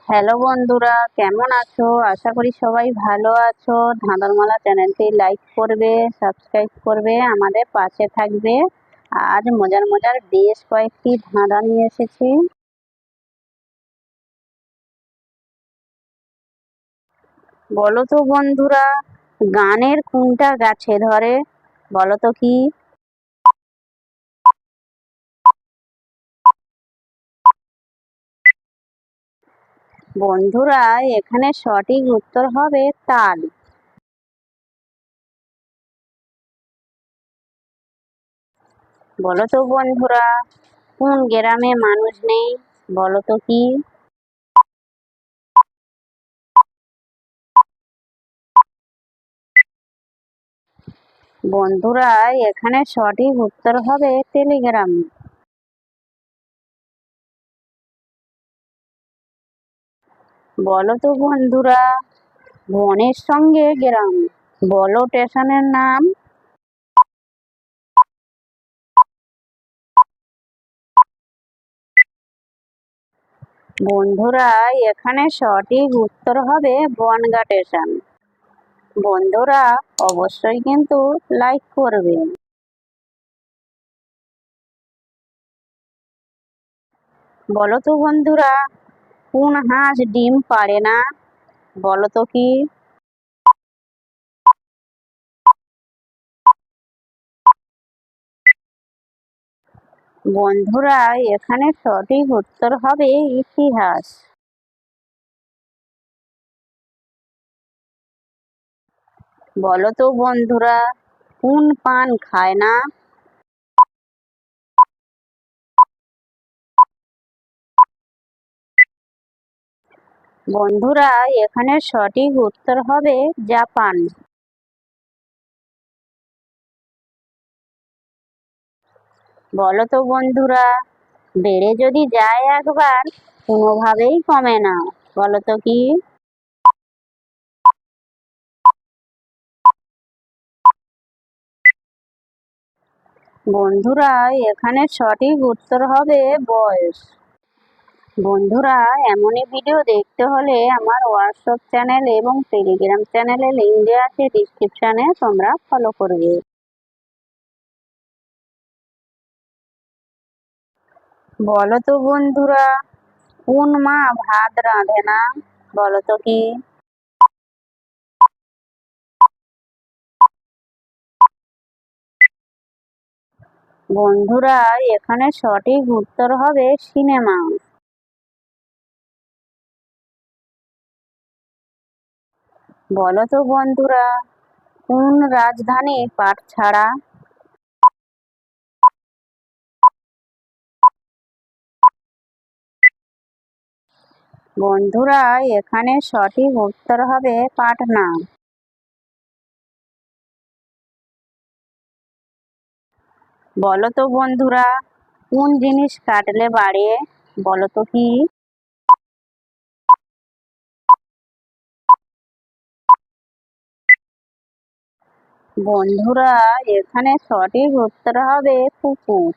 Hello বন্ধুরা, কেমন আছো? আশা করি সবাই ভালো আছো। ধাঁধারমালা চ্যানেলটি লাইক করবে, সাবস্ক্রাইব করবে, আমাদের পাশে থাকবে। আজ মজার মজার বেশ কয়েকটি ধাঁধা নিয়ে এসেছি। বলো তো বন্ধুরা, গানের কোনটা গাছে ধরে? বলো তো কি? বন্ধুরা, এখানে সঠিক উত্তর হবে তাল। বলো তো বন্ধুরা, কোন গ্রামে মানুষ নেই? বলো তো কি? বন্ধুরা, এখানে সঠিক উত্তর হবে টেলিগ্রাম। বলো তো বন্ধুরা, বনের সঙ্গে গ্রাম, বলো স্টেশনের নাম। বন্ধুরা, এখানে সঠিক উত্তর হবে বনগাঁ স্টেশন। বন্ধুরা, অবশ্যই কিন্তু লাইক করবে। বলো তো বন্ধুরা, কোন হাঁস ডিম পাড়ে না? বলো তো কি? বন্ধুরা, এখানে সঠিক উত্তর হবে ইতিহাস। বলো তো বন্ধুরা, কোন পান খায় না? বন্ধুরা, এখানে সঠিক উত্তর হবে জাপান। বলো তো বন্ধুরা, বেড়ে যদি যায় একবার, কোনোভাবেই কমে না। বলো তো কি? বন্ধুরা, এখানে সঠিক উত্তর হবে বয়স। বন্ধুরা, এমনই ভিডিও দেখতে হলে আমার হোয়াটসঅ্যাপ চ্যানেল এবং টেলিগ্রাম চ্যানেলে লিঙ্ক দেওয়া আছে ডিসক্রিপশনে, তোমরা ফলো করবে। বলো তো বন্ধুরা, কোন মা ভাত রাঁধে না? বলো তো কি? বন্ধুরা, এখানে সঠিক উত্তর হবে সিনেমা। বলো তো বন্ধুরা, কোন রাজধানী পাট ছাড়া? বন্ধুরা, এখানে সঠিক উত্তর হবে পাটনা। বলো তো বন্ধুরা, কোন জিনিস কাটলে বাড়ে? বলো তো কি? বন্ধুরা, এখানে সঠিক উত্তর হবে কুকুর।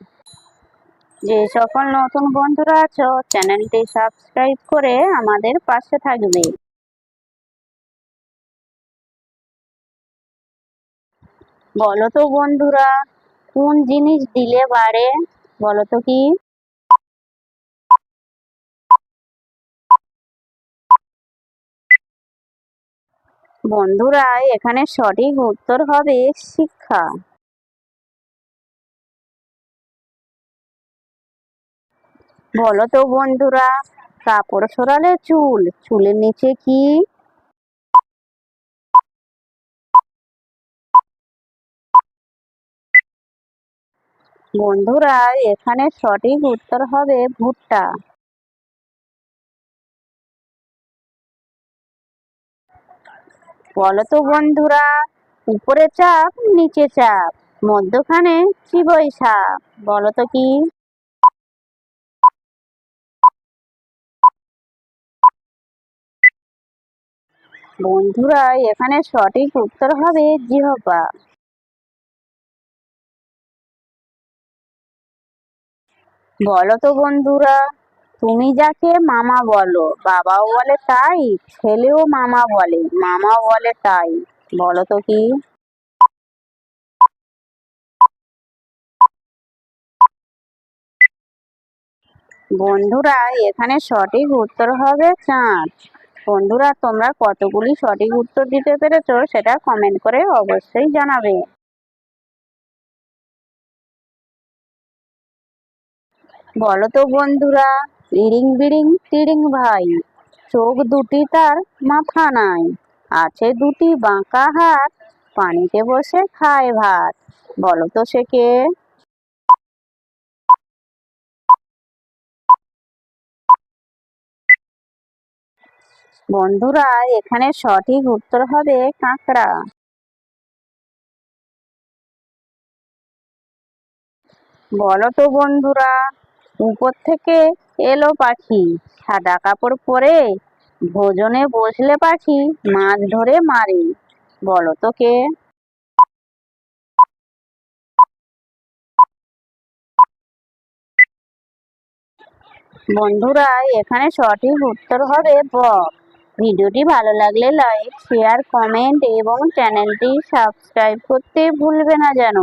যে সকল নতুন বন্ধুরা আছো, চ্যানেলটি সাবস্ক্রাইব করে আমাদের পাশে থাকবে। বলো তো বন্ধুরা, কোন জিনিস দিলে বাড়ে? বলো তো কি? বন্ধুরা, এখানে সঠিক উত্তর হবে শিক্ষা। বলো তো বন্ধুরা, কাপড় সরালে চুল, চুলের নিচে কি? বন্ধুরা, এখানে সঠিক উত্তর হবে ভুট্টা। বলো তো বন্ধুরা, উপরে চাপ নিচে চাপ, মধ্যখানে চিবই সাপ। বলো তো কি? বন্ধুরা, এখানে সঠিক উত্তর হবে জিহ্বা। বলো তো বন্ধুরা, তুমি যাকে মামা বলো বাবাও বলে তাই, ছেলেও মামা বলে মামাও বলে তাই, বলো তো কি? বন্ধুরা এখানে সঠিক উত্তর হবে চাঁদ। বন্ধুরা তোমরা কতগুলি সঠিক উত্তর দিতে পেরেছো সেটা কমেন্ট করে অবশ্যই জানাবে। বলো তো বন্ধুরা, ইরিং বিরিং টিরিং ভাই, চোখ দুটি তার মাথা নাই, আছে দুটি বাঁকা হাত, পানিতে বসে খায় ভাত, বলো তো সে কে? বন্ধুরা এখানে সঠিক উত্তর হবে কাঁকড়া। বলো তো বন্ধুরা, উপর থেকে এলো পাখি, সাদা কাপড় পরে, ভোজনে বসলে পাখি মাছ ধরে মারে, বলো তো কে? বন্ধুরা এখানে সঠিক উত্তর হবে বক। ভিডিওটি ভালো লাগলে লাইক শেয়ার কমেন্ট এবং চ্যানেলটি সাবস্ক্রাইব করতে ভুলবে না যেন।